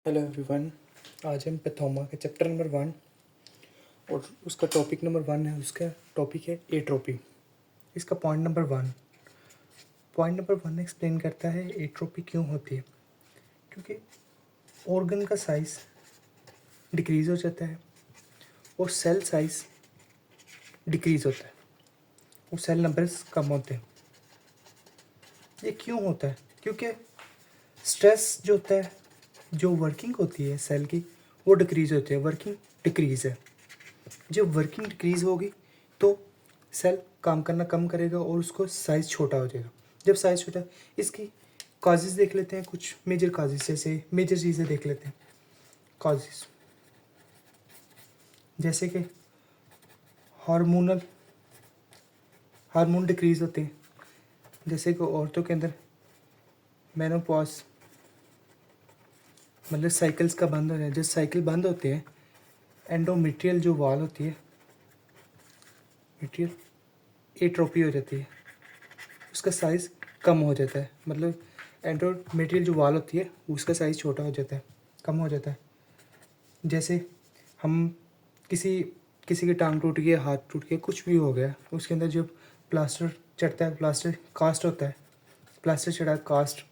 Hello everyone. आज हम Pathoma के चैप्टर नंबर 1 और उसका टॉपिक नंबर 1 है। उसका टॉपिक है एट्रोपी। इसका पॉइंट नंबर 1 एक्सप्लेन करता है एट्रोपी क्यों होती है। क्योंकि ऑर्गन का साइज़ डिक्रीज़ हो जाता है और सेल साइज़ डिक्रीज़ होता है और सेल नंबर्स कम होते हैं। ये क्यों होता है? क्योंकि स्ट्रेस जो होता है, जो वर्किंग होती है सेल की, वो डिक्रीज़ होती है। वर्किंग डिक्रीज़ है। जब वर्किंग डिक्रीज़ होगी तो सेल काम करना कम करेगा और उसको साइज़ छोटा हो जाएगा। जब साइज़ छोटा, इसकी काजेज़ देख लेते हैं। कुछ मेजर काजेज़, जैसे मेजर चीज़ें देख लेते हैं। काजेज़ जैसे कि हार्मोन डिक्रीज़ होते हैं। जैसे कि औरतों के अंदर मेनोपॉज, मतलब साइकिल्स का बंद हो जाए। जब साइकिल बंद होते हैं, एंडोमेट्रियल जो वॉल होती है, मेट्रियल एट्रोपी हो जाती है, उसका साइज़ कम हो जाता है। मतलब एंडोमेट्रियल जो वॉल होती है उसका साइज़ छोटा हो जाता है, कम हो जाता है। जैसे हम किसी किसी की टांग टूट गई, हाथ टूट गया, कुछ भी हो गया, उसके अंदर जब प्लास्टर चढ़ता है, प्लास्टर कास्ट होता है, प्लास्टर चढ़ा है कास्ट,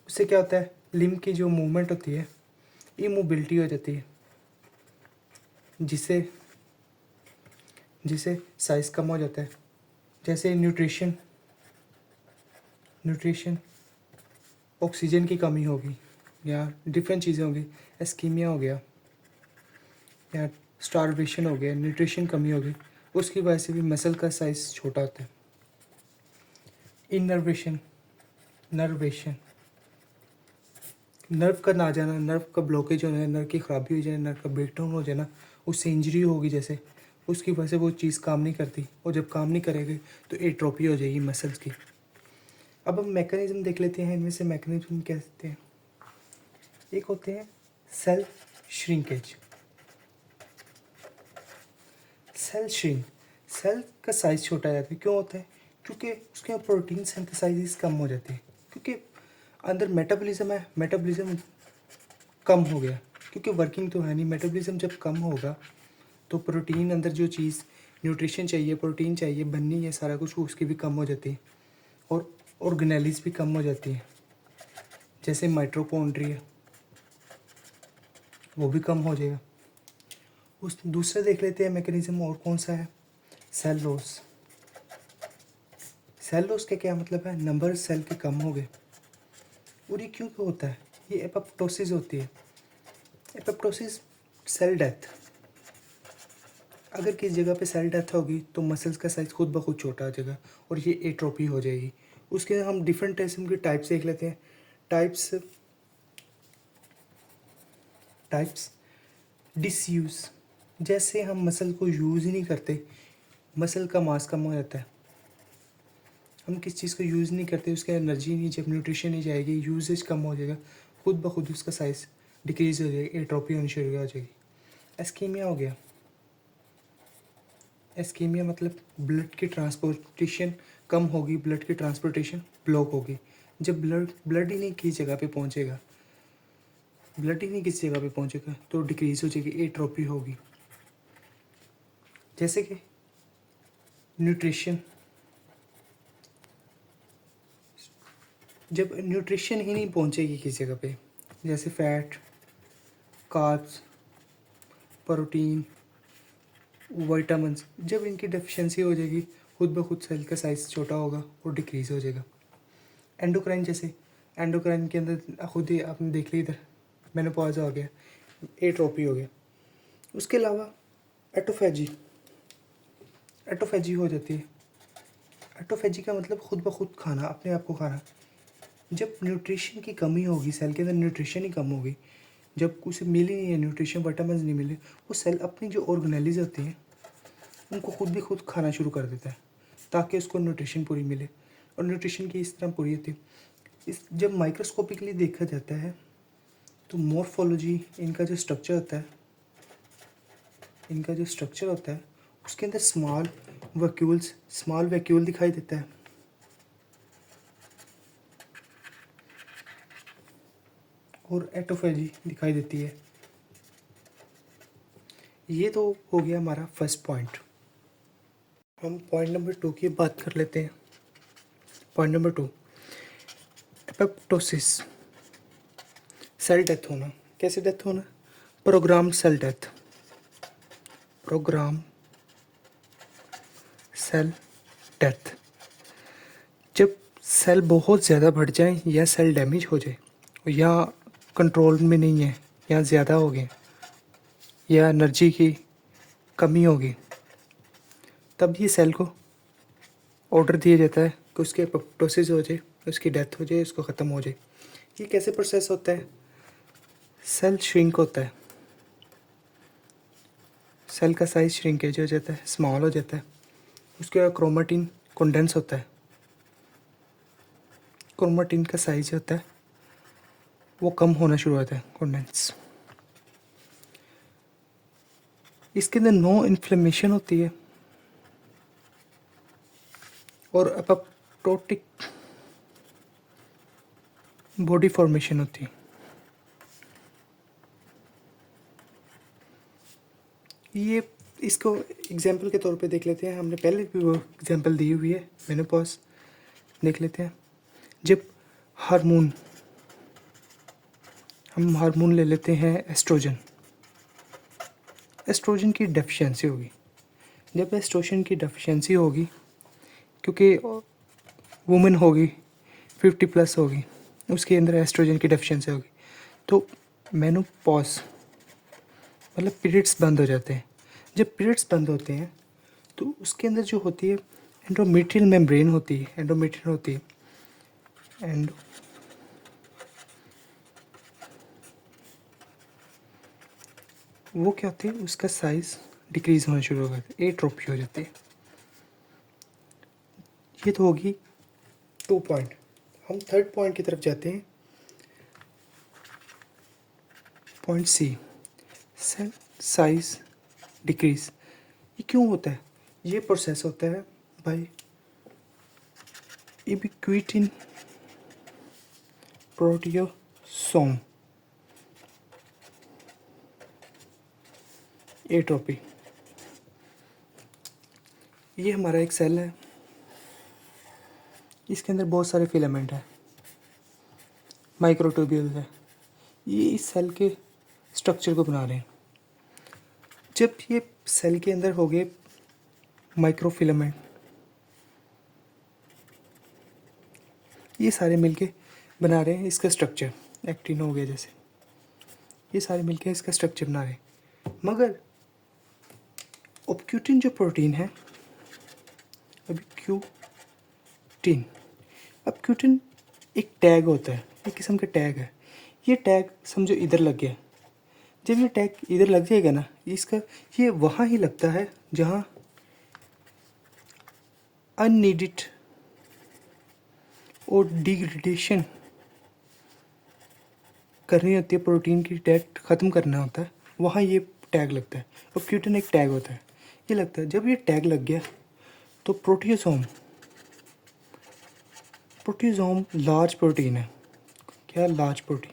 उससे क्या होता है, लिम्ब की जो मूवमेंट होती है, इमोबिलिटी हो जाती है, जिससे जिससे साइज़ कम हो जाता है। जैसे न्यूट्रिशन ऑक्सीजन की कमी होगी या डिफरेंट चीज़ें होगी, एस्कीमिया हो गया या स्टारवेशन हो गया, न्यूट्रिशन कमी होगी, उसकी वजह से भी मसल का साइज़ छोटा होता है। इनर्वेशन नर्व का ना जाना, नर्व का ब्लॉकेज होना है, नर्व की ख़राबी हो जाए, नर्व का ब्रेकडाउन हो जाना, उससे इंजरी होगी, जैसे उसकी वजह से वो चीज़ काम नहीं करती, और जब काम नहीं करेगी तो एट्रोपी हो जाएगी मसल्स की। अब हम मैकेनिज्म देख लेते हैं। इनमें से मैकेनिज्म क्या कहते हैं? एक होते हैं सेल श्रिंकेज। सेल का साइज़ छोटा जाता है। क्यों होता है? क्योंकि उसके प्रोटीन सिंथेसाइज कम हो जाती है। क्योंकि अंदर मेटाबॉलिज्म है, मेटाबॉलिज्म कम हो गया, क्योंकि वर्किंग तो है नहीं। मेटाबॉलिज्म जब कम होगा तो प्रोटीन, अंदर जो चीज़ न्यूट्रिशन चाहिए, प्रोटीन चाहिए बननी है, सारा कुछ उसकी भी कम हो जाती है और ऑर्गेनेलीज भी कम हो जाती है। जैसे माइटोकॉन्ड्रिया, वो भी कम हो जाएगा। उस दूसरा देख लेते हैं मैकेनिज्म, और कौन सा है? सेल लॉस का क्या मतलब है? नंबर सेल के कम हो गए। और ये क्यों होता है? ये एपोप्टोसिस होती है। Apoptosis cell death. अगर किस जगह पे सेल डेथ होगी तो मसल्स का साइज खुद ब खुद छोटा हो जाएगा और ये एट्रोपी हो जाएगी। उसके हम डिफरेंट किस्म के टाइप्स देख लेते हैं। टाइप्स डिसयूज़, जैसे हम मसल को यूज़ ही नहीं करते, मसल का मास कम हो जाता है। हम किस चीज़ को यूज़ नहीं करते, उसके एनर्जी नहीं, जब न्यूट्रिशन नहीं जाएगी, यूजेज कम हो जाएगा, खुद ब खुद उसका साइज़ डिक्रीज़ हो जाएगी, एट्रोपी होनी शुरू हो जाएगी। एस्कीमिया हो गया। एस्कीमिया मतलब ब्लड की ट्रांसपोर्टेशन कम होगी, ब्लड की ट्रांसपोर्टेशन ब्लॉक होगी। जब ब्लड ही नहीं किसी जगह पे पहुंचेगा तो डिक्रीज हो जाएगी, एट्रोपी होगी। जैसे कि न्यूट्रिशन, जब न्यूट्रिशन ही नहीं पहुंचेगी किसी जगह पे, जैसे फैट, कार्ब्स, प्रोटीन, विटामिन्स, जब इनकी डेफिशिएंसी हो जाएगी, खुद ब खुद सेल का साइज़ छोटा होगा और डिक्रीज़ हो जाएगा। एंडोक्राइन, जैसे एंडोक्राइन के अंदर खुद ही आपने देख लिया, इधर मेनोपॉज हो गया, एट्रोपी हो गया। उसके अलावा एटोफेजी हो जाती है। एटोफेजी का मतलब खुद ब खुद खाना, अपने आप को खाना। जब न्यूट्रिशन की कमी होगी, सेल के अंदर न्यूट्रिशन ही कम होगी, जब उसे मिली नहीं है न्यूट्रिशन, विटामिन नहीं मिले, वो सेल अपनी जो ऑर्गेनेलीज होती हैं उनको खुद भी खुद खाना शुरू कर देता है ताकि उसको न्यूट्रिशन पूरी मिले। और न्यूट्रिशन की इस तरह पूरी होती है। जब माइक्रोस्कोपिकली देखा जाता है तो मॉर्फोलॉजी, इनका जो स्ट्रक्चर होता है उसके अंदर स्मॉल वैक्यूल दिखाई देता है। और एटोफेजी दिखाई देती है। ये तो हो गया हमारा फर्स्ट पॉइंट। हम पॉइंट नंबर 2 की बात कर लेते हैं। Point number 2, apoptosis, cell death होना। कैसे डेथ होना? Programme cell death. Programme cell death, जब सेल बहुत ज़्यादा बढ़ जाए या सेल डैमेज हो जाए या कंट्रोल में नहीं है या ज़्यादा हो गए या एनर्जी की कमी होगी, तब ये सेल को ऑर्डर दिया जाता है कि उसकी एपोप्टोसिस हो जाए, उसकी डेथ हो जाए, उसको ख़त्म हो जाए। ये कैसे प्रोसेस होता है? सेल श्रिंक होता है, सेल का साइज श्रिंकेज हो जाता है, स्मॉल हो जाता है। उसके बाद क्रोमेटिन कंडेंस होता है। क्रोमेटिन का साइज होता है वो कम होना शुरू होता है, कंडेंस। इसके अंदर नो इन्फ्लेमेशन होती है और एपोप्टोटिक बॉडी फॉर्मेशन होती है। ये इसको एग्जाम्पल के तौर पे देख लेते हैं। हमने पहले भी वो एग्जाम्पल दी हुई है, मेनोपॉज। देख लेते हैं। जब हार्मोन, हम हार्मोन ले लेते हैं एस्ट्रोजन, एस्ट्रोजन की डेफिशिएंसी होगी। जब एस्ट्रोजन की डेफिशिएंसी होगी, क्योंकि वुमेन होगी 50+ होगी, उसके अंदर एस्ट्रोजन की डेफिशिएंसी होगी, तो मेनोपॉज मतलब पीरियड्स बंद हो जाते हैं। जब पीरियड्स बंद होते हैं तो उसके अंदर जो होती है एंडोमेट्रियल मेम्ब्रेन होती है, एंडोमेट्रियल होती है, एंड वो क्या होती है, उसका साइज डिक्रीज होना शुरू हो जाता है, एट्रोफी हो जाती है। ये तो होगी 2 पॉइंट। हम थर्ड पॉइंट की तरफ जाते हैं। Point C, cell size decrease. ये क्यों होता है? ये प्रोसेस होता है बाय इबिक्विटिन प्रोटियोसोम एट्रोपी। ये हमारा एक सेल है, इसके अंदर बहुत सारे फिलामेंट हैं, माइक्रोट्यूब्यूल है। ये इस सेल के स्ट्रक्चर को बना रहे हैं। जब ये सेल के अंदर हो गए माइक्रोफिलामेंट, ये सारे मिलके बना रहे हैं इसका स्ट्रक्चर। एक्टिन हो गया जैसे, ये सारे मिलके इसका स्ट्रक्चर बना रहे हैं। मगर ओब्क्यूटिन जो प्रोटीन है, ओब्क्यूटिन, ओब्क्यूटिन एक टैग होता है, एक किस्म का टैग है। ये टैग समझो इधर लग गया। जब ये टैग इधर लग जाएगा ना, इसका ये वहाँ ही लगता है जहाँ अननीडेड और डिग्रेडेशन करनी होती है, प्रोटीन की टैग ख़त्म करना होता है, वहाँ ये टैग लगता है। ओब्क्यूटिन एक टैग होता है, ये लगता है। जब ये टैग लग गया तो प्रोटियोसोम, प्रोटियोसोम लार्ज प्रोटीन है। क्या? Large protein.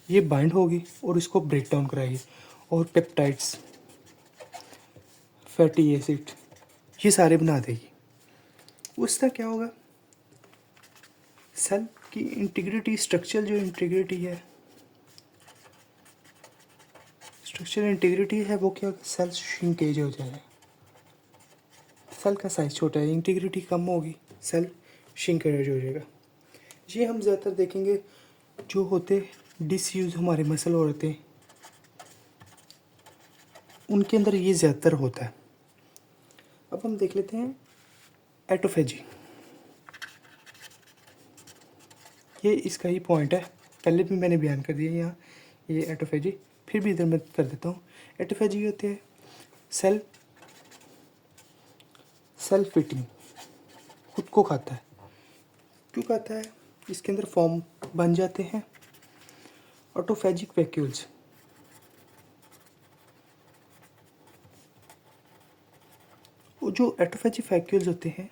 ये बाइंड होगी और इसको ब्रेक डाउन कराएगी और पेप्टाइड्स, फैटी एसिड, ये सारे बना देगी। उसका क्या होगा? सेल की इंटीग्रिटी, स्ट्रक्चरल जो इंटीग्रिटी है, स्ट्रक्चरल इंटीग्रिटी है, वो क्या होगा? सेल श्रिंकेज हो जाएगा। सेल का साइज छोटा है, इंटीग्रिटी कम होगी, सेल श्रिंकेज हो जाएगा। ये हम ज़्यादातर देखेंगे जो होते डिसयूज हमारे मसल होते हैं, उनके अंदर ये ज़्यादातर होता है। अब हम देख लेते हैं एटोफेजी। ये इसका ही पॉइंट है, पहले भी मैंने बयान कर दिया यहाँ। ये एटोफेजी फिर भी इधर मैं कर देता हूँ। एटोफेजी होते हैं सेल सेल्फ फिटिंग, खुद को खाता है। क्यों खाता है? इसके अंदर फॉर्म बन जाते हैं ऑटोफेजिक वैक्यूल्स। वो जो एटोफेजिक वैक्यूल्स होते हैं,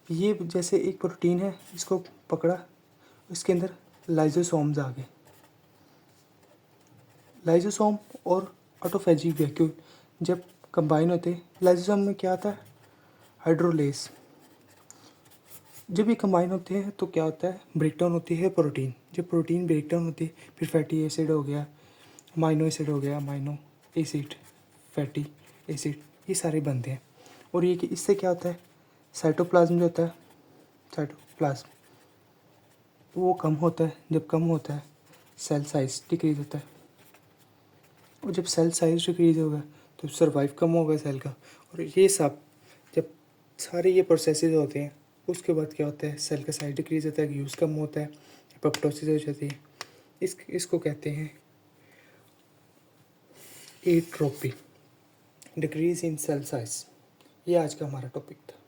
ये जैसे एक प्रोटीन है, इसको पकड़ा, इसके अंदर लाइजोसोम्स आ गए। लाइसोसोम और ऑटोफेजी वैक्यूल जब कंबाइन होते हैं, लाइसोसोम में क्या आता है, हाइड्रोलेस। जब ये कंबाइन होते हैं तो क्या होता है, ब्रेकडाउन होती है प्रोटीन। जब प्रोटीन ब्रेकडाउन होती है फिर फैटी एसिड हो गया, अमाइनो एसिड हो गया, अमाइनो एसिड, फैटी एसिड, ये सारे बनते हैं। और ये कि इससे क्या होता है, साइटोप्लाज्म जो होता है, साइटोप्लाज्म वो कम होता है। जब कम होता है सेल साइज डिक्रीज होता है, और जब सेल साइज डिक्रीज होगा तो सर्वाइव कम होगा सेल का। और ये सब जब सारे ये प्रोसेसेस होते हैं उसके बाद क्या होता है, सेल का साइज डिक्रीज होता है, यूज़ कम होता है, एपोप्टोसिस हो जाती है। इसको कहते हैं atrophy, decrease in cell size. ये आज का हमारा टॉपिक था।